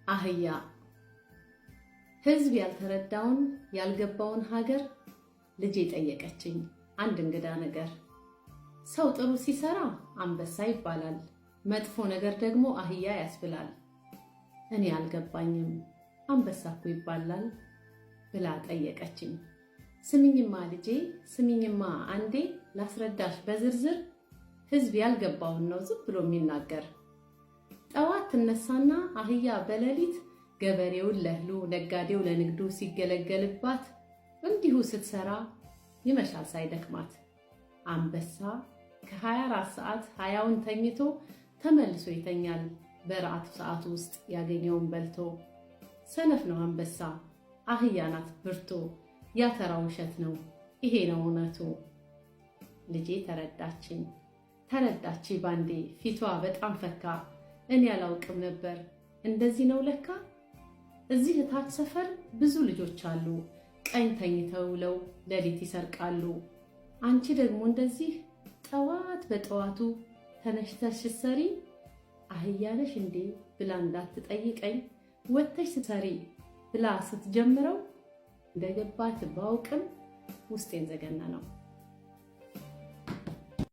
አህያ ህዝብ ያልተረዳውን ያልገባውን ሀገር ልጄ ጠየቀችኝ አንድ እንግዳ ነገር። ሰው ጥሩ ሲሰራ አንበሳ ይባላል፣ መጥፎ ነገር ደግሞ አህያ ያስብላል። እኔ አልገባኝም አንበሳ እኮ ይባላል ብላ ጠየቀችኝ። ስሚኝማ ልጄ ስሚኝማ አንዴ ላስረዳሽ በዝርዝር። ህዝብ ያልገባውን ነው ዝም ብሎ የሚናገር። ጠዋት ትነሳና አህያ በሌሊት ገበሬውን ለእህሉ ነጋዴው ለንግዱ ሲገለገልባት እንዲሁ ስትሰራ ይመሻል ሳይደክማት። አንበሳ ከ24 ሰዓት 20ውን ተኝቶ ተመልሶ ይተኛል በረዓቱ ሰዓት ውስጥ ያገኘውን በልቶ። ሰነፍ ነው አንበሳ አህያ ናት ብርቱ፣ ያተራው ውሸት ነው ይሄ ነው እውነቱ። ልጄ ተረዳችኝ ባንዴ ፊቷ በጣም ፈካ። እኔ አላውቅም ነበር እንደዚህ ነው ለካ። እዚህ እታች ሰፈር ብዙ ልጆች አሉ፣ ቀን ተኝተው ውለው ሌሊት ይሰርቃሉ። አንቺ ደግሞ እንደዚህ ጠዋት በጠዋቱ ተነስተሽ ስትሰሪ አህያ ነሽ እንዴ ብላ እንዳትጠይቀኝ ወጥተሽ ስትሰሪ ብላ ስትጀምረው እንደገባት ባውቅም ውስጤን ዘገነነው።